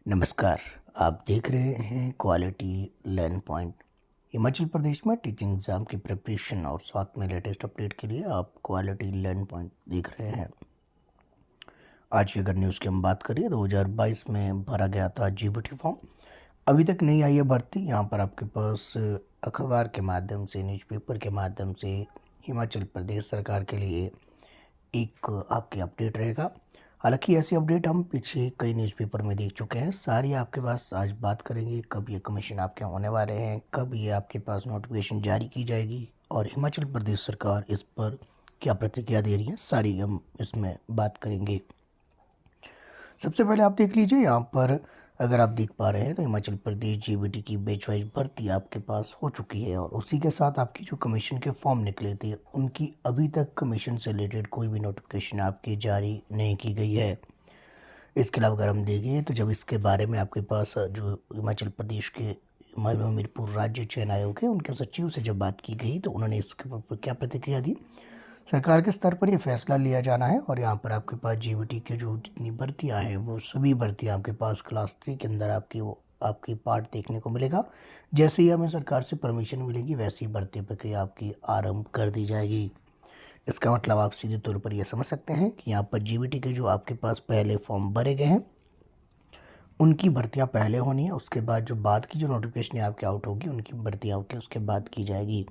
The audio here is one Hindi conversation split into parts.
नमस्कार। आप देख रहे हैं quality learn point. Himachal Pradesh में टीचिंग एग्ज़ाम की प्रिपरेशन और साथ में लेटेस्ट अपडेट के लिए आप क्वालिटी लर्न पॉइंट देख रहे हैं। आज की अगर न्यूज़ की हम बात करें 2022 में भरा गया था जीबीटी फॉर्म। अभी तक नहीं आई है भर्ती। यहाँ पर आपके पास अखबार के माध्यम से, न्यूज़पेपर के माध्यम से हिमाचल प्रदेश सरकार के लिए एक आपकी अपडेट रहेगा। हालांकि ऐसी अपडेट हम पीछे कई न्यूज़पेपर में देख चुके हैं। सारी आपके पास आज बात करेंगे, कब ये कमीशन आपके होने वाले हैं, कब ये आपके पास नोटिफिकेशन जारी की जाएगी और हिमाचल प्रदेश सरकार इस पर क्या प्रतिक्रिया दे रही है, सारी हम इसमें बात करेंगे। सबसे पहले आप देख लीजिए, यहाँ पर अगर आप देख पा रहे हैं तो हिमाचल प्रदेश जीबीटी की बैच वाइज भर्ती आपके पास हो चुकी है और उसी के साथ आपकी जो कमीशन के फॉर्म निकले थे उनकी अभी तक कमीशन से रिलेटेड कोई भी नोटिफिकेशन आपकी जारी नहीं की गई है। इसके अलावा अगर हम देखें तो जब इसके बारे में आपके पास जो हिमाचल प्रदेश के हमीरपुर राज्य चयन आयोग है उनके सचिव से जब बात की गई तो उन्होंने इसके ऊपर क्या प्रतिक्रिया दी। सरकार के स्तर पर ये फैसला लिया जाना है और यहाँ पर आपके पास जीबीटी के जो जितनी भर्तियाँ हैं वो सभी भर्तियाँ आपके पास क्लास 3 के अंदर आपकी पार्ट देखने को मिलेगा। जैसे ही हमें सरकार से परमिशन मिलेगी वैसे ही भर्ती प्रक्रिया आपकी आरंभ कर दी जाएगी। इसका मतलब आप सीधे तौर पर यह समझ सकते हैं कि यहाँ पर जीबीटी के जो आपके पास पहले फॉर्म भरे गए हैं उनकी भर्तियाँ पहले होनी है। उसके बाद जो बाद की जो नोटिफिकेशन आपके आउट होगी उनकी भर्तियाँ आपके उसके बाद की जाएगी।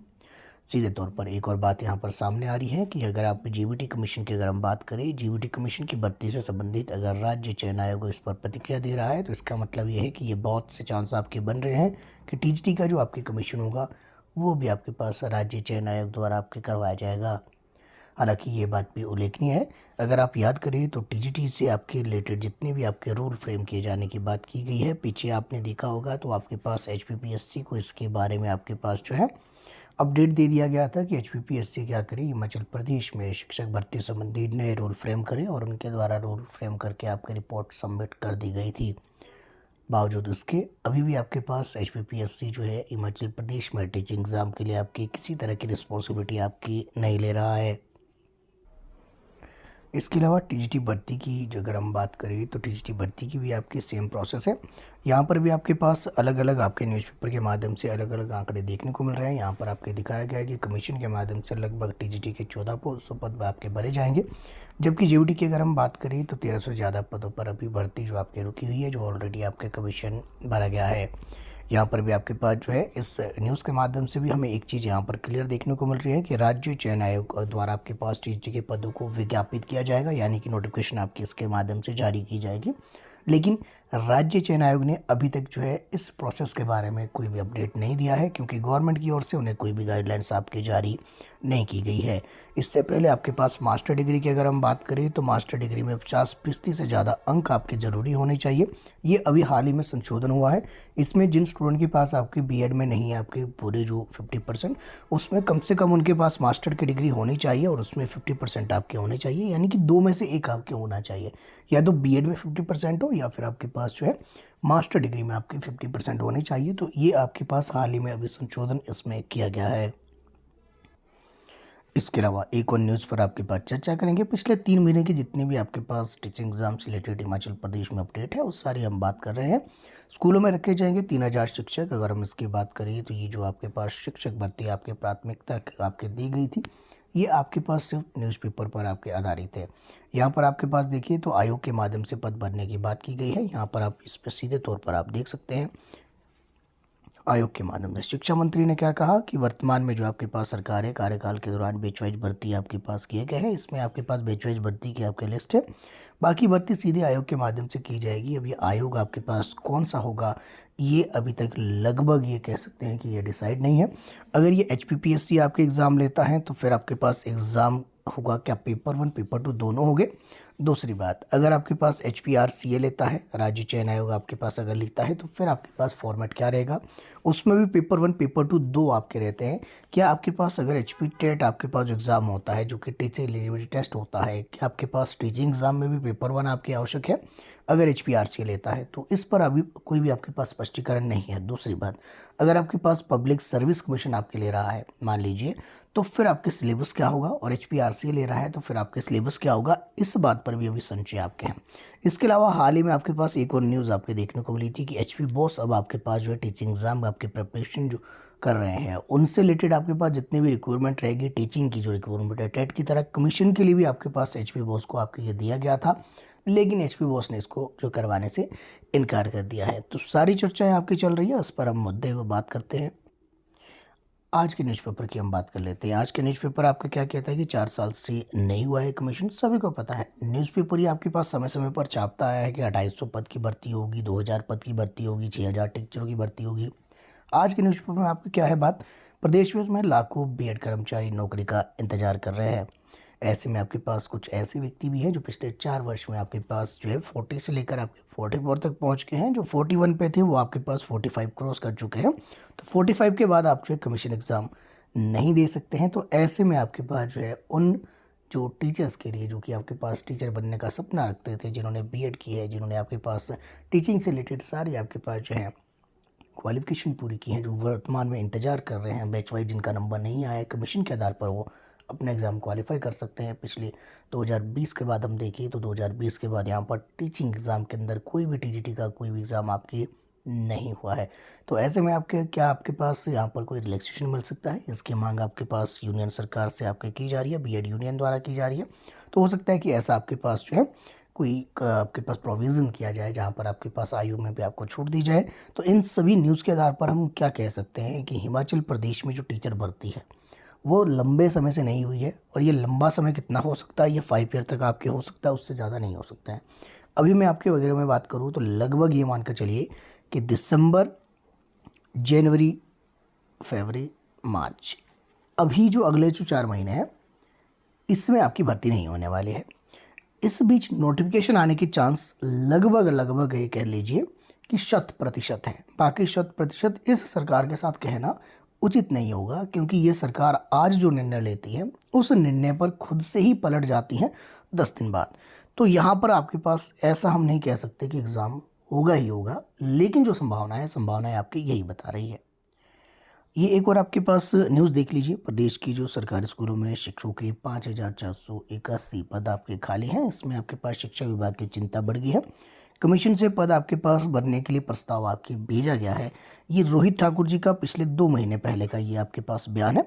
सीधे तौर पर एक और बात यहाँ पर सामने आ रही है कि अगर आप जीबीटी कमीशन की अगर हम बात करें, जीबीटी कमीशन की भर्ती से संबंधित अगर राज्य चयन आयोग इस पर प्रतिक्रिया दे रहा है तो इसका मतलब ये है कि ये बहुत से चांस आपके बन रहे हैं कि टीजीटी का जो आपके कमीशन होगा वो भी आपके पास राज्य चयन आयोग द्वारा आपके करवाया जाएगा। हालांकि ये बात भी उल्लेखनीय है, अगर आप याद करें तो टीजीटी से आपके रिलेटेड जितने भी आपके रूल फ्रेम किए जाने की बात की गई है, पीछे आपने देखा होगा तो आपके पास एचपीपीएससी को इसके बारे में आपके पास जो है अपडेट दे दिया गया था कि एचपीपीएससी क्या करे, हिमाचल प्रदेश में शिक्षक भर्ती संबंधी नए रूल फ्रेम करे और उनके द्वारा रूल फ्रेम करके आपकी रिपोर्ट सबमिट कर दी गई थी। बावजूद उसके अभी भी आपके पास एचपीपीएससी जो है हिमाचल प्रदेश में टीचिंग एग्ज़ाम के लिए आपकी किसी तरह की रिस्पॉन्सिबिलिटी आपकी नहीं ले रहा है। इसके अलावा टीजीटी भर्ती की जो अगर हम बात करें तो टीजीटी भर्ती की भी आपकी सेम प्रोसेस है। यहाँ पर भी आपके पास अलग अलग आपके न्यूज़पेपर के माध्यम से अलग अलग आंकड़े देखने को मिल रहे हैं। यहाँ पर आपके दिखाया गया है कि कमीशन के माध्यम से लगभग टीजीटी के 1400 पद आपके भरे जाएंगे, जबकि जीबीटी की अगर हम बात करें तो 1300 से ज़्यादा पदों पर अभी भर्ती जो आपकी रुकी हुई है, जो ऑलरेडी आपके कमीशन भरा गया है। यहाँ पर भी आपके पास जो है इस न्यूज़ के माध्यम से भी हमें एक चीज़ यहाँ पर क्लियर देखने को मिल रही है कि राज्य चयन आयोग द्वारा आपके पास टीचर के पदों को विज्ञापित किया जाएगा, यानी कि नोटिफिकेशन आपकी इसके माध्यम से जारी की जाएगी। लेकिन राज्य चयन आयोग ने अभी तक जो है इस प्रोसेस के बारे में कोई भी अपडेट नहीं दिया है, क्योंकि गवर्नमेंट की ओर से उन्हें कोई भी गाइडलाइंस आपकी जारी नहीं की गई है। इससे पहले आपके पास मास्टर डिग्री की अगर हम बात करें तो मास्टर डिग्री में 50% से ज़्यादा अंक आपके ज़रूरी होने चाहिए। ये अभी हाल ही में संशोधन हुआ है। इसमें जिन स्टूडेंट के पास आपकी बीएड में नहीं है आपके पूरे जो 50%, उसमें कम से कम उनके पास मास्टर की डिग्री होनी चाहिए और उसमें 50% आपके होने चाहिए, यानी कि दो में से एक आपके होना चाहिए। या तो बीएड में 50% हो या फिर आपके पास जो है मास्टर डिग्री में आपकी 50% होनी चाहिए। तो ये आपके पास हाल ही में अभी संशोधन इसमें किया गया है। इसके अलावा एक और न्यूज़ पर आपके पास चर्चा करेंगे। पिछले 3 महीने की जितनी भी आपके पास टीचिंग एग्जाम से रिलेटेड हिमाचल प्रदेश में अपडेट है उस सारी हम बात कर रहे हैं। स्कूलों में रखे जाएंगे 3000 शिक्षक। अगर हम इसकी बात करें तो ये जो आपके पास शिक्षक भर्ती आपके प्राथमिकता आपके दी गई थी, ये आपके पास सिर्फ न्यूज़पेपर पर आपके आधारित है। यहाँ पर आपके पास देखिए तो आयोग के माध्यम से पद भरने की बात की गई है। यहाँ पर आप इस पर सीधे तौर पर आप देख सकते हैं आयोग के माध्यम से शिक्षा मंत्री ने क्या कहा कि वर्तमान में जो आपके पास सरकार है, कार्यकाल के दौरान बैच वाइज भर्ती आपके पास किए गए हैं। इसमें आपके पास बैच वाइज भर्ती की आपकी लिस्ट है। बाकी भर्ती सीधे आयोग के माध्यम से की जाएगी। अब ये आयोग आपके पास कौन सा होगा ये अभी तक लगभग ये कह सकते हैं कि ये डिसाइड नहीं है। अगर ये एचपीपीएससी आपके एग्ज़ाम लेता है तो फिर आपके पास एग्ज़ाम होगा क्या, पेपर 1 पेपर 2 दोनों होंगे। दूसरी बात, अगर आपके पास एचपीआरसीए लेता है, राज्य चयन आयोग आपके पास अगर लिखता है, तो फिर आपके पास फॉर्मेट क्या रहेगा, उसमें भी पेपर 1 पेपर 2 दो आपके रहते हैं। क्या आपके पास अगर एचपी टेट आपके पास जो एग्ज़ाम होता है जो कि टीचर एलिजिबिलिटी टेस्ट होता है, क्या आपके पास टीचिंग एग्ज़ाम में भी पेपर 1 आपकी आवश्यक है अगर एचपीआरसीए लेता है? तो इस पर अभी कोई भी आपके पास स्पष्टीकरण नहीं है। दूसरी बात, अगर आपके पास पब्लिक सर्विस कमीशन आपके ले रहा है मान लीजिए, तो फिर आपके सिलेबस क्या होगा, और HPRC ले रहा है तो फिर आपके सिलेबस क्या होगा, इस बात पर भी अभी संशय आपके हैं। इसके अलावा हाल ही में आपके पास एक और न्यूज़ आपके देखने को मिली थी कि HP बॉस अब आपके पास जो है टीचिंग एग्जाम आपके प्रिपरेशन जो कर रहे हैं उनसे रिलेटेड आपके पास जितनी भी रिक्वायरमेंट रहेगी टीचिंग की, जो रिक्वायरमेंट है टेट की तरह कमीशन के लिए भी आपके पास HP बॉस को आपके ये दिया गया था, लेकिन HP बॉस ने इसको जो करवाने से इनकार कर दिया है। तो सारी चर्चाएं आपकी चल रही है, उस पर हम मुद्दे को बात करते हैं। आज के न्यूज़पेपर की हम बात कर लेते हैं। आज के न्यूज़पेपर आपका क्या कहता है कि 4 साल से नहीं हुआ है कमीशन, सभी को पता है। न्यूज़पेपर ही आपके पास समय समय पर छापता आया है कि 250 पद की भर्ती होगी, 2000 पद की भर्ती होगी, 6000 टीचरों की भर्ती होगी। आज के न्यूज़पेपर में आपकी क्या है बात, प्रदेश में लाखों B.Ed कर्मचारी नौकरी का इंतजार कर रहे हैं। ऐसे में आपके पास कुछ ऐसे व्यक्ति भी हैं जो पिछले 4 वर्ष में आपके पास जो है 40 से लेकर आपके 44 तक पहुंच गए हैं। जो 41 पे थे वो आपके पास 45 क्रॉस कर चुके हैं। तो 45 के बाद आप जो है कमीशन एग्ज़ाम नहीं दे सकते हैं। तो ऐसे में आपके पास जो है उन जो टीचर्स के लिए जो कि आपके पास टीचर बनने का सपना रखते थे, जिन्होंने B.Ed की है, जिन्होंने आपके पास टीचिंग से रिलेटेड सारी आपके पास जो है क्वालिफिकेशन पूरी की हैं, जो वर्तमान में इंतज़ार कर रहे हैं बैच वाइज, जिनका नंबर नहीं आया है कमीशन के आधार पर वो अपना एग्ज़ाम क्वालिफाई कर सकते हैं। पिछले 2020 के बाद हम देखिए तो 2020 के बाद यहाँ पर टीचिंग एग्ज़ाम के अंदर कोई भी TGT का कोई भी एग्ज़ाम आपकी नहीं हुआ है। तो ऐसे में आपके पास यहाँ पर कोई रिलैक्सेशन मिल सकता है, इसकी मांग आपके पास यूनियन सरकार से आपके की जा रही है, B.Ed यूनियन द्वारा की जा रही है। तो हो सकता है कि ऐसा आपके पास जो है कोई आपके पास प्रोविज़न किया जाए जहाँ पर आपके पास आयु में भी आपको छूट दी जाए। तो इन सभी न्यूज़ के आधार पर हम क्या कह सकते हैं कि हिमाचल प्रदेश में जो टीचर भर्ती है वो लंबे समय से नहीं हुई है, और ये लंबा समय कितना हो सकता है, ये 5 ईयर तक आपके हो सकता है, उससे ज़्यादा नहीं हो सकता है। अभी मैं आपके वगैरह में बात करूँ तो लगभग ये मान कर चलिए कि दिसंबर, जनवरी, फरवरी, मार्च, अभी जो अगले जो 4 महीने हैं इसमें आपकी भर्ती नहीं होने वाली है। इस बीच नोटिफिकेशन आने की चांस लगभग ये कह लीजिए कि 100% है। बाकी 100% इस सरकार के साथ कहना उचित नहीं होगा, क्योंकि ये सरकार आज जो निर्णय लेती है उस निर्णय पर खुद से ही पलट जाती है 10 दिन बाद। तो यहाँ पर आपके पास ऐसा हम नहीं कह सकते कि एग्ज़ाम होगा ही होगा, लेकिन जो संभावनाएं आपकी यही बता रही है। ये एक और आपके पास न्यूज़ देख लीजिए, प्रदेश की जो सरकारी स्कूलों में शिक्षकों के 5481 पद आपके खाली हैं। इसमें आपके पास शिक्षा विभाग की चिंता बढ़ गई है। कमीशन से पद आपके पास भरने के लिए प्रस्ताव आपके भेजा गया है। ये रोहित ठाकुर जी का पिछले 2 महीने पहले का ये आपके पास बयान है।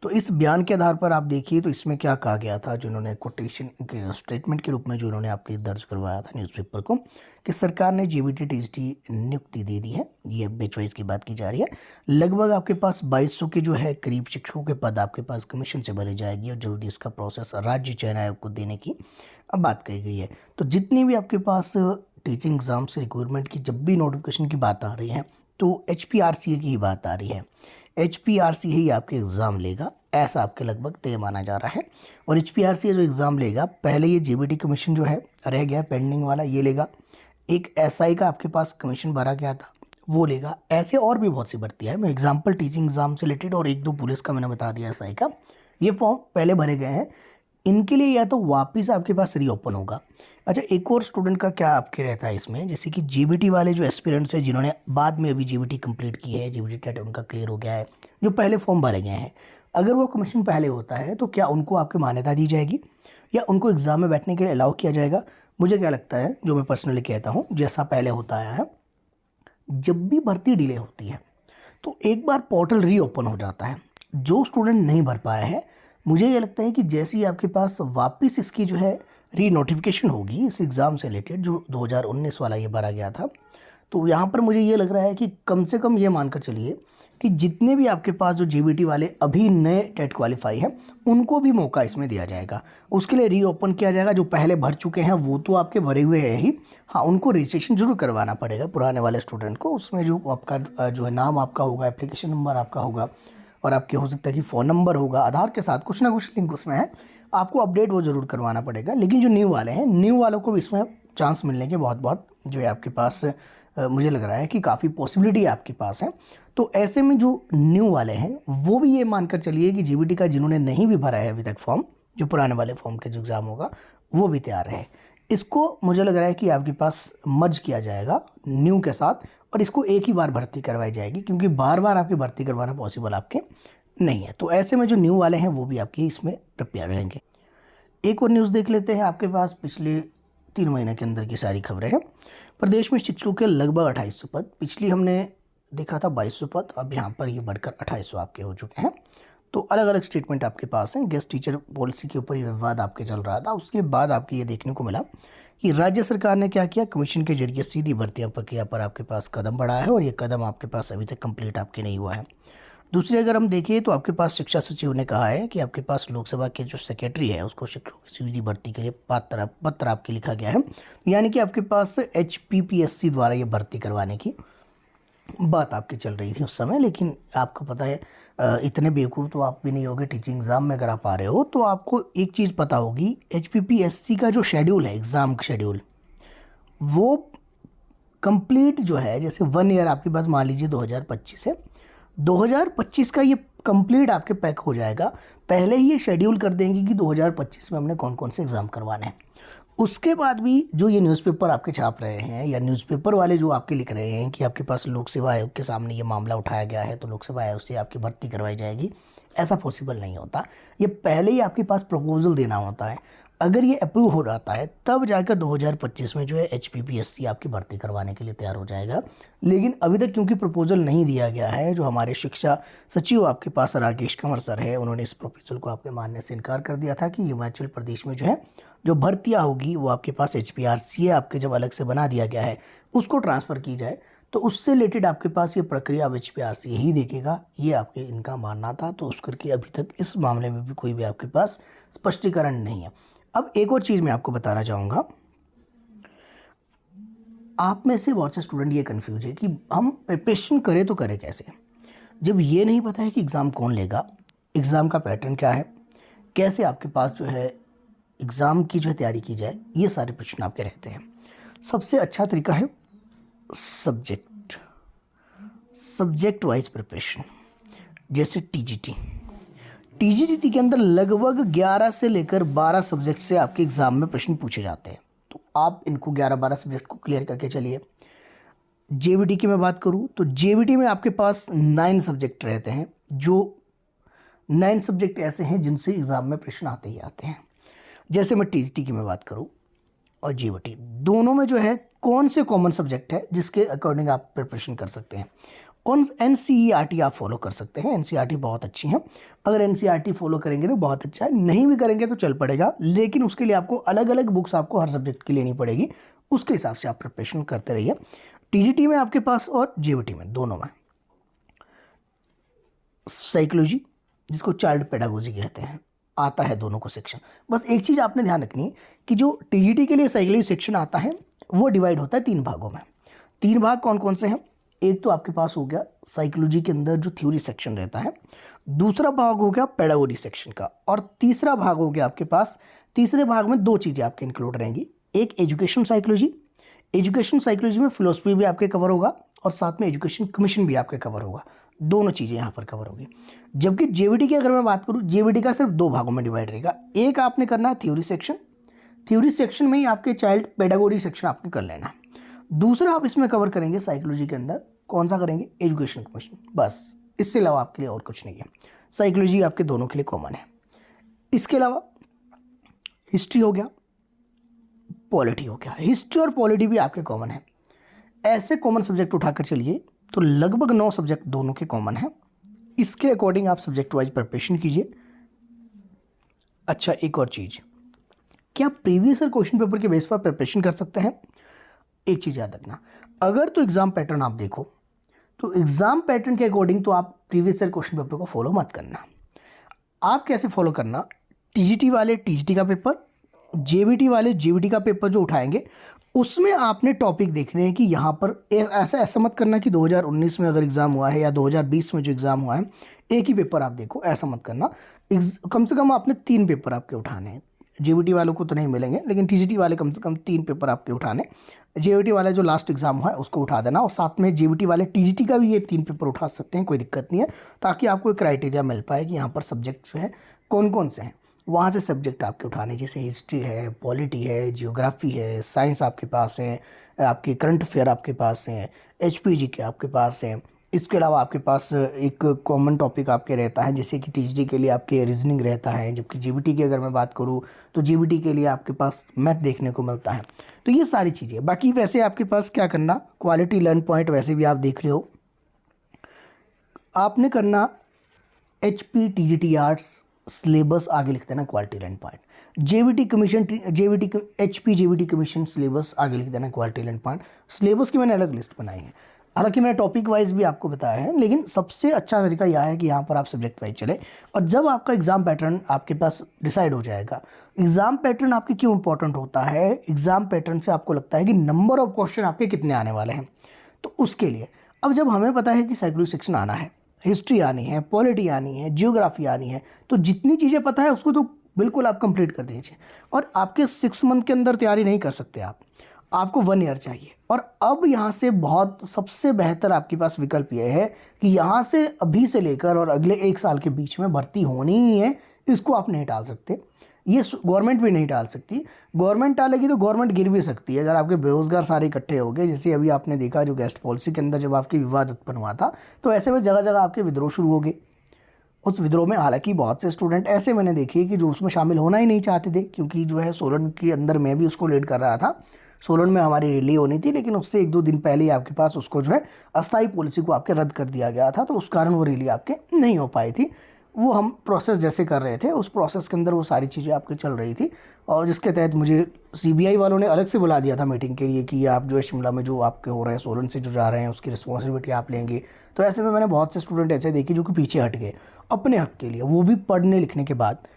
तो इस बयान के आधार पर आप देखिए तो इसमें क्या कहा गया था, जो उन्होंने कोटेशन के स्टेटमेंट के रूप में जो उन्होंने आपके दर्ज करवाया था न्यूज़पेपर को, कि सरकार ने JBT TGT नियुक्ति दे दी है। ये बैच वाइज की बात की जा रही है। लगभग आपके पास 2200 के जो है करीब शिक्षकों के पद आपके पास कमीशन से भरे जाएगी, और जल्दी इसका प्रोसेस राज्य चयन आयोग को देने की अब बात कही गई है। तो जितनी भी आपके पास टीचिंग एग्ज़ाम से रिक्वायरमेंट की जब भी नोटिफिकेशन की बात आ रही है तो HPRCA की ही बात आ रही है। HPRCA ही आपके एग्ज़ाम लेगा, ऐसा आपके लगभग तय माना जा रहा है। और HPRCA जो एग्ज़ाम लेगा, पहले ये JBT कमीशन जो है रह गया पेंडिंग वाला, ये लेगा। एक SI का आपके पास कमीशन भरा गया था, वो लेगा। ऐसे और भी बहुत सी भर्तियाँ हैं। मैं एग्जाम्पल टीचिंग एग्ज़ाम से रिलेटेड और 1-2 पुलिस का मैंने बता दिया। SI का ये फॉर्म पहले भरे गए हैं, इनके लिए या तो वापस आपके पास रीओपन होगा। अच्छा, एक और स्टूडेंट का क्या आपके रहता है इसमें, जैसे कि JBT वाले जो एस्पिरेंट्स हैं जिन्होंने बाद में अभी JBT कंप्लीट की है, JBT टेट उनका क्लियर हो गया है, जो पहले फॉर्म भरे गए हैं, अगर वो कमीशन पहले होता है तो क्या उनको आपकी मान्यता दी जाएगी या उनको एग्ज़ाम में बैठने के लिए अलाउ किया जाएगा? मुझे क्या लगता है, जो मैं पर्सनली कहता हूँ, जैसा पहले होता आया है, जब भी भर्ती डिले होती है तो एक बार पोर्टल रीओपन हो जाता है। जो स्टूडेंट नहीं भर पाया है, मुझे ये लगता है कि जैसे ही आपके पास वापस इसकी जो है री नोटिफिकेशन होगी इस एग्ज़ाम से रिलेटेड, जो 2019 वाला ये भरा गया था, तो यहाँ पर मुझे ये लग रहा है कि कम से कम ये मानकर चलिए कि जितने भी आपके पास जो JBT वाले अभी नए टेट क्वालिफाई हैं उनको भी मौका इसमें दिया जाएगा। उसके लिए रीओपन किया जाएगा। जो पहले भर चुके हैं वो तो आपके भरे हुए हैं ही, हाँ, उनको रजिस्ट्रेशन जरूर करवाना पड़ेगा पुराने वाले स्टूडेंट को। उसमें जो आपका जो है नाम आपका होगा, एप्लीकेशन नंबर आपका होगा, और आपके हो सकता है कि फ़ोन नंबर होगा, आधार के साथ कुछ ना कुछ लिंक उसमें है, आपको अपडेट वो ज़रूर करवाना पड़ेगा। लेकिन जो न्यू वाले हैं, न्यू वालों को भी इसमें चांस मिलने के बहुत जो है आपके पास मुझे लग रहा है कि काफ़ी पॉसिबिलिटी आपके पास है। तो ऐसे में जो न्यू वाले हैं वो भी ये मानकर चलिए कि JBT का जिन्होंने नहीं भी भरा है अभी तक फॉर्म, जो पुराने वाले फॉर्म के जो एग्ज़ाम होगा वो भी तैयार है। इसको मुझे लग रहा है कि आपके पास मर्ज किया जाएगा न्यू के साथ, और इसको एक ही बार भर्ती करवाई जाएगी, क्योंकि बार बार आपकी भर्ती करवाना पॉसिबल आपके नहीं है। तो ऐसे में जो न्यू वाले हैं वो भी आपके इसमें प्रिपेयर रहेंगे। एक और न्यूज़ देख लेते हैं आपके पास पिछले 3 महीने के अंदर की सारी खबरें हैं। प्रदेश में शिक्षकों के लगभग 2800 पद, पिछली हमने देखा था 2200 पद, अब यहाँ पर ये बढ़कर 2800 आपके हो चुके हैं। तो अलग अलग स्टेटमेंट आपके पास हैं। गेस्ट टीचर पॉलिसी के ऊपर ये विवाद आपके चल रहा था, उसके बाद आपके ये देखने को मिला कि राज्य सरकार ने क्या किया, कमीशन के जरिए सीधी भर्तियां प्रक्रिया पर आपके पास कदम बढ़ाया है और ये कदम आपके पास अभी तक कंप्लीट आपके नहीं हुआ है। दूसरी अगर हम देखें तो आपके पास शिक्षा सचिव ने कहा है कि आपके पास लोकसभा के जो सेक्रेटरी है उसको शिक्षकों की सीधी भर्ती के लिए पत्र आपके लिखा गया है। यानी कि आपके पास HPPSC द्वारा ये भर्ती करवाने की बात आपकी चल रही थी उस समय। लेकिन आपको पता है इतने बेवकूफ़ तो आप भी नहीं होगे टीचिंग एग्ज़ाम में अगर आप आ रहे हो तो आपको एक चीज़ पता होगी, HPPSC का जो शेड्यूल है, एग्ज़ाम का शेड्यूल, वो कंप्लीट जो है, जैसे 1 ईयर आपके पास मान लीजिए 2025 है, 2025 का ये कंप्लीट आपके पैक हो जाएगा। पहले ही ये शेड्यूल कर देंगे कि 2025 में हमने कौन कौन से एग्ज़ाम करवाने हैं। उसके बाद भी जो ये न्यूज़पेपर आपके छाप रहे हैं या न्यूज़पेपर वाले जो आपके लिख रहे हैं कि आपके पास लोक सेवा आयोग के सामने ये मामला उठाया गया है तो लोक सेवा आयोग से आपकी भर्ती करवाई जाएगी, ऐसा पॉसिबल नहीं होता। ये पहले ही आपके पास प्रपोजल देना होता है। अगर ये अप्रूव हो जाता है तब जाकर 2025 में जो है HPPSC आपकी भर्ती करवाने के लिए तैयार हो जाएगा। लेकिन अभी तक क्योंकि प्रपोजल नहीं दिया गया है, जो हमारे शिक्षा सचिव आपके पास राकेश कंवर सर है, उन्होंने इस प्रपोजल को आपके मानने से इनकार कर दिया था कि हिमाचल प्रदेश में जो है जो भर्तियाँ होगी वो आपके पास HPRCA आपके जब अलग से बना दिया गया है उसको ट्रांसफ़र की जाए, तो उससे रिलेटेड आपके पास ये प्रक्रिया अब HPRCA ही देखेगा, ये आपके इनका मानना था। तो उस करके अभी तक इस मामले में भी कोई भी आपके पास स्पष्टीकरण नहीं है। अब एक और चीज़ मैं आपको बताना चाहूँगा, आप में से बहुत से स्टूडेंट ये कंफ्यूज है कि हम प्रिपरेशन करें तो करें कैसे, जब ये नहीं पता है कि एग्ज़ाम कौन लेगा, एग्ज़ाम का पैटर्न क्या है, कैसे आपके पास जो है एग्ज़ाम की जो है तैयारी की जाए, ये सारे प्रश्न आपके रहते हैं। सबसे अच्छा तरीका है सब्जेक्ट वाइज प्रिपरेशन, जैसे TGT के अंदर लगभग 11 से लेकर 12 सब्जेक्ट से आपके एग्ज़ाम में प्रश्न पूछे जाते हैं। तो आप इनको 11-12 सब्जेक्ट को क्लियर करके चलिए। JBT की मैं बात करूँ तो JBT में आपके पास 9 सब्जेक्ट रहते हैं, जो 9 सब्जेक्ट ऐसे हैं जिनसे एग्ज़ाम में प्रश्न आते ही आते हैं। जैसे मैं TGT की मैं बात करूँ और JBT, दोनों में जो है कौन से कॉमन सब्जेक्ट है जिसके अकॉर्डिंग आप प्रिपरेशन कर सकते हैं। कौन NCERT आप फॉलो कर सकते हैं, NCERT बहुत अच्छी है। अगर NCERT फॉलो करेंगे तो बहुत अच्छा है, नहीं भी करेंगे तो चल पड़ेगा, लेकिन उसके लिए आपको अलग अलग बुक्स आपको हर सब्जेक्ट की लेनी पड़ेगी, उसके हिसाब से आप प्रिपरेशन करते रहिए। TGT में आपके पास और JBT में दोनों में साइकोलॉजी, जिसको चाइल्ड पेडागोजी कहते हैं, आता है दोनों को सेक्शन। बस एक चीज़ आपने ध्यान रखनी है कि जो TGT के लिए साइकोलॉजी सेक्शन आता है वो डिवाइड होता है 3 भागों में। 3 भाग कौन कौन से हैं? एक तो आपके पास हो गया साइकोलॉजी के अंदर जो थ्योरी सेक्शन रहता है, दूसरा भाग हो गया पेडागोजी सेक्शन का, और तीसरा भाग हो गया आपके पास, तीसरे भाग में 2 चीज़ें आपके इंक्लूड रहेंगी। एक एजुकेशन साइकोलॉजी में फिलोसफी भी आपके कवर होगा और साथ में एजुकेशन कमीशन भी आपके कवर होगा, दोनों चीज़ें यहाँ पर कवर होगी। जबकि JBT की अगर मैं बात करूँ, JBT का सिर्फ 2 भागों में डिवाइड रहेगा। एक आपने करना है थ्योरी सेक्शन में ही आपके चाइल्ड पेडागोजी सेक्शन आपके कर लेना है। दूसरा आप इसमें कवर करेंगे साइकोलॉजी के अंदर, कौन सा करेंगे? एजुकेशन कमीशन, बस इससे अलावा आपके लिए और कुछ नहीं है। साइकोलॉजी आपके दोनों के लिए कॉमन है। इसके अलावा हिस्ट्री हो गया, पॉलिटी हो गया, हिस्ट्री और पॉलिटी भी आपके कॉमन है। ऐसे कॉमन सब्जेक्ट उठाकर चलिए तो लगभग 9 सब्जेक्ट दोनों के कॉमन है। इसके अकॉर्डिंग आप सब्जेक्ट वाइज प्रिपरेशन कीजिए। अच्छा, एक और चीज़, क्या प्रीवियस ईयर क्वेश्चन पेपर के बेस पर प्रिपरेशन कर सकते हैं? एक चीज़ याद रखना, अगर तो एग्ज़ाम पैटर्न आप देखो तो एग्ज़ाम पैटर्न के अकॉर्डिंग तो आप प्रीवियस ईयर क्वेश्चन पेपर को फॉलो मत करना। आप कैसे फॉलो करना, TGT वाले TGT का पेपर, JBT वाले JBT का पेपर जो उठाएंगे उसमें आपने टॉपिक देखने हैं कि यहाँ पर ऐसा मत करना कि 2019 में अगर एग्ज़ाम हुआ है या 2020 में जो एग्ज़ाम हुआ है एक ही पेपर आप देखो, ऐसा मत करना। कम से कम आपने 3 पेपर आपके उठाने हैं। JBT वालों को तो नहीं मिलेंगे, लेकिन TGT वाले कम से कम 3 पेपर आपके उठाने। JBT वाला जो लास्ट एग्ज़ाम हुआ है उसको उठा देना, और साथ में JBT वाले TGT का भी ये 3 पेपर उठा सकते हैं, कोई दिक्कत नहीं है, ताकि आपको एक क्राइटेरिया मिल पाए कि यहाँ पर सब्जेक्ट जो है कौन कौन से हैं। वहाँ से सब्जेक्ट आपके उठाने, जैसे हिस्ट्री है, पॉलिटी है, जियोग्राफी है, साइंस आपके पास है, आपके करंट अफेयर आपके पास हैं, HPG के आपके पास हैं, इसके अलावा आपके पास एक कॉमन टॉपिक आपके रहता है, जैसे कि टीजीटी के लिए आपके रीजनिंग रहता है, जबकि जीबीटी की अगर मैं बात करूँ तो जीबीटी के लिए आपके पास मैथ देखने को मिलता है। तो ये सारी चीज़ें, बाकी वैसे आपके पास क्या करना, क्वालिटी लर्न पॉइंट वैसे भी आप देख रहे हो, आपने करना HP TGT आर्ट्स सिलेबस आगे लिख देना quality learn point, JBT commission JBT HP JBT commission syllabus आगे लिख देना क्वालिटी लर्न पॉइंट। सिलेबस की मैंने अलग लिस्ट बनाई है, हालांकि मैंने टॉपिक वाइज भी आपको बताया है, लेकिन सबसे अच्छा तरीका यह है कि यहाँ पर आप सब्जेक्ट वाइज चले। और जब आपका एग्जाम पैटर्न आपके पास डिसाइड हो जाएगा, एग्जाम पैटर्न आपके क्यों इंपॉर्टेंट होता है, एग्जाम पैटर्न से आपको लगता है कि नंबर ऑफ क्वेश्चन आपके कितने आने वाले हैं। तो उसके लिए अब जब हमें पता है कि साइकोलॉजी सेक्शन आना है, हिस्ट्री आनी है, पॉलिटी आनी है, जियोग्राफी आनी है, तो जितनी चीज़ें पता है उसको तो बिल्कुल आप कंप्लीट कर दीजिए। और आपके 6 मंथ के अंदर तैयारी नहीं कर सकते आप, आपको 1 ईयर चाहिए। और अब यहाँ से बहुत सबसे बेहतर आपके पास विकल्प ये है कि यहाँ से अभी से लेकर और अगले 1 साल के बीच में भर्ती होनी ही है, इसको आप नहीं टाल सकते। ये गवर्नमेंट भी नहीं टाल सकती, गवर्नमेंट टालेगी तो गवर्नमेंट गिर भी सकती है अगर आपके बेरोजगार सारे इकट्ठे हो गए। जैसे अभी आपने देखा जो गेस्ट पॉलिसी के अंदर जब आपकी विवाद उत्पन्न हुआ था, तो ऐसे में जगह जगह आपके विद्रोह शुरू हो गए। उस विद्रोह में हालांकि बहुत से स्टूडेंट ऐसे मैंने देखे कि जो उसमें शामिल होना ही नहीं चाहते थे, क्योंकि जो है सोलन के अंदर मैं भी उसको लीड कर रहा था। सोलन में हमारी रैली होनी थी, लेकिन उससे 1-2 दिन पहले ही आपके पास उसको जो है अस्थायी पॉलिसी को आपके रद्द कर दिया गया था, तो उस कारण वो रैली आपके नहीं हो पाई थी। वो हम प्रोसेस जैसे कर रहे थे, उस प्रोसेस के अंदर वो सारी चीज़ें आपकी चल रही थी, और जिसके तहत मुझे सीबीआई वालों ने अलग से बुला दिया था मीटिंग के लिए कि आप जो है शिमला में जो आपके हो रहे हैं, सोलन से जो जा रहे हैं, उसकी रिस्पॉन्सिबिलिटी आप लेंगे। तो ऐसे में मैंने बहुत से स्टूडेंट ऐसे देखे जो कि पीछे हट गए अपने हक के लिए, वो भी पढ़ने लिखने के बाद।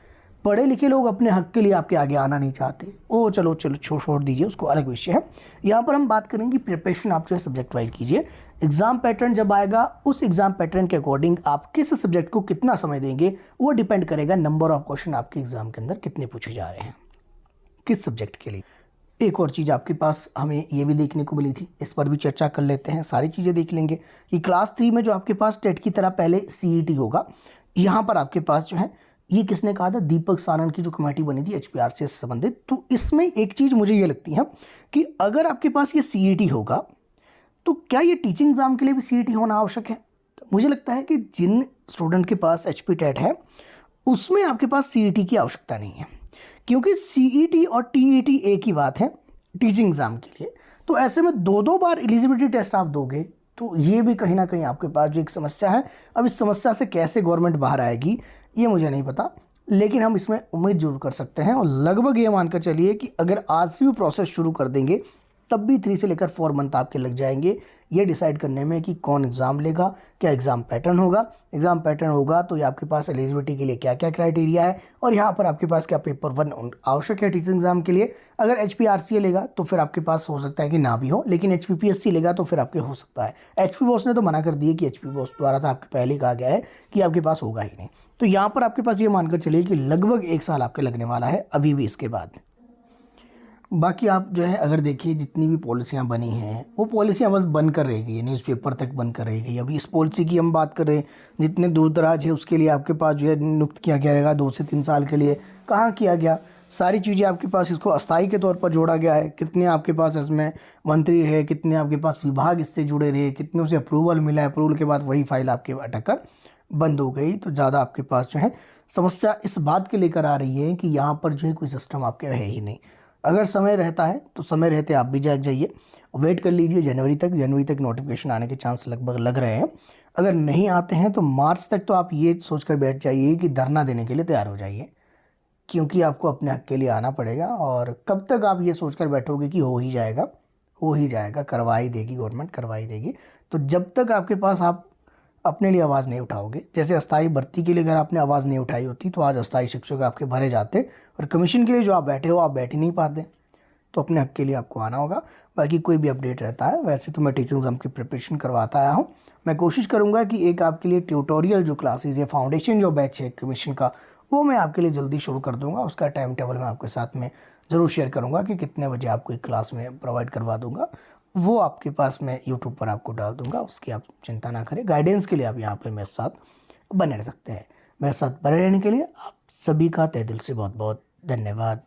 पढ़े लिखे लोग अपने हक के लिए आपके आगे आना नहीं चाहते, ओ चलो छोड़ दीजिए, उसको अलग विषय है। यहाँ पर हम बात करेंगे प्रिपरेशन आप जो है सब्जेक्ट वाइज कीजिए। एग्जाम पैटर्न जब आएगा, उस एग्जाम पैटर्न के अकॉर्डिंग आप किस सब्जेक्ट को कितना समय देंगे, वो डिपेंड करेगा नंबर ऑफ क्वेश्चन आपके एग्जाम के अंदर कितने पूछे जा रहे हैं, किस सब्जेक्ट के लिए। एक और चीज़ आपके पास हमें ये भी देखने को मिली थी, इस पर भी चर्चा कर लेते हैं, सारी चीज़ें देख लेंगे कि क्लास 3 में जो आपके पास टेट की तरह पहले CET होगा, यहाँ पर आपके पास जो है, ये किसने कहा था, दीपक सानन की जो कमेटी बनी थी HPRC से संबंधित। तो इसमें एक चीज़ मुझे ये लगती है कि अगर आपके पास ये CET होगा, तो क्या ये टीचिंग एग्ज़ाम के लिए भी CET होना आवश्यक है। तो मुझे लगता है कि जिन स्टूडेंट के पास HP टेट है, उसमें आपके पास CET की आवश्यकता नहीं है, क्योंकि CET और TET एक ही बात है टीचिंग एग्ज़ाम के लिए। तो ऐसे में 2-2 बार एलिजिबिलिटी टेस्ट आप दोगे, तो ये भी कहीं ना कहीं आपके पास जो एक समस्या है। अब इस समस्या से कैसे गवर्नमेंट बाहर आएगी ये मुझे नहीं पता, लेकिन हम इसमें उम्मीद जरूर कर सकते हैं। और लगभग ये मानकर चलिए कि अगर आज से भी प्रोसेस शुरू कर देंगे, तब भी 3 से लेकर 4 मंथ आपके लग जाएंगे ये डिसाइड करने में कि कौन एग्ज़ाम लेगा, क्या एग्ज़ाम पैटर्न होगा। एग्ज़ाम पैटर्न होगा तो ये आपके पास एलिजिबिलिटी के लिए क्या क्या क्राइटेरिया है, और यहाँ पर आपके पास क्या पेपर 1 आवश्यक है टीचिंग एग्ज़ाम के लिए। अगर HPRCA लेगा तो फिर आपके पास हो सकता है कि ना भी हो, लेकिन HPPSC लेगा तो फिर आपके हो सकता है। HP बॉस ने तो मना कर दिए कि HP बॉस द्वारा तो आपके पहले ही कहा गया है कि आपके पास होगा ही नहीं। तो यहाँ पर आपके पास ये मानकर चलिए कि लगभग 1 साल आपके लगने वाला है अभी भी इसके बाद। बाकी आप जो है अगर देखिए जितनी भी पॉलिसियाँ बनी हैं, वो पॉलिसियाँ बस बन कर रह गई है, न्यूज़पेपर तक बन कर रह गई। अभी इस पॉलिसी की हम बात कर रहे हैं, जितने दूर दराज है उसके लिए आपके पास जो है नियुक्त किया गया 2 से 3 साल के लिए, कहाँ किया गया। सारी चीज़ें आपके पास इसको अस्थायी के तौर पर जोड़ा गया है। कितने आपके पास इसमें मंत्री रहे, कितने आपके पास विभाग इससे जुड़े रहे, कितने उसे अप्रूवल मिला, अप्रूवल के बाद वही फाइल आपके अटक कर बंद हो गई। तो ज़्यादा आपके पास जो है समस्या इस बात के लेकर आ रही है कि यहाँ पर जो है कोई सिस्टम आपके है ही नहीं। अगर समय रहता है तो समय रहते आप भी जाग जाइए, वेट कर लीजिए जनवरी तक नोटिफिकेशन आने के चांस लगभग लग रहे हैं। अगर नहीं आते हैं तो मार्च तक तो आप ये सोचकर बैठ जाइए कि धरना देने के लिए तैयार हो जाइए, क्योंकि आपको अपने हक के लिए आना पड़ेगा। और कब तक आप ये सोचकर बैठोगे कि हो ही जाएगा, करवा ही देगी गवर्नमेंट, करवा ही देगी। तो जब तक आपके पास आप अपने लिए आवाज़ नहीं उठाओगे, जैसे अस्थायी भर्ती के लिए अगर आपने आवाज़ नहीं उठाई होती तो आज अस्थायी शिक्षक आपके भरे जाते, और कमीशन के लिए जो आप बैठे हो आप बैठ ही नहीं पाते। तो अपने हक के लिए आपको आना होगा। बाकी कोई भी अपडेट रहता है, वैसे तो मैं टीचिंग एग्जाम की प्रिपरेशन करवाता आया हूँ। मैं कोशिश करूँगा कि एक आपके लिए ट्यूटोरियल जो क्लासेज या फाउंडेशन जो बैच है कमीशन का, वो मैं आपके लिए जल्दी शुरू कर दूँगा। उसका टाइम टेबल मैं आपके साथ में ज़रूर शेयर करूँगा कि कितने बजे आपको एक क्लास में प्रोवाइड करवा दूँगा। वो आपके पास मैं यूट्यूब पर आपको डाल दूँगा, उसकी आप चिंता ना करें। गाइडेंस के लिए आप यहाँ पर मेरे साथ बने रह सकते हैं। मेरे साथ बने रहने के लिए आप सभी का तहे दिल से बहुत बहुत धन्यवाद।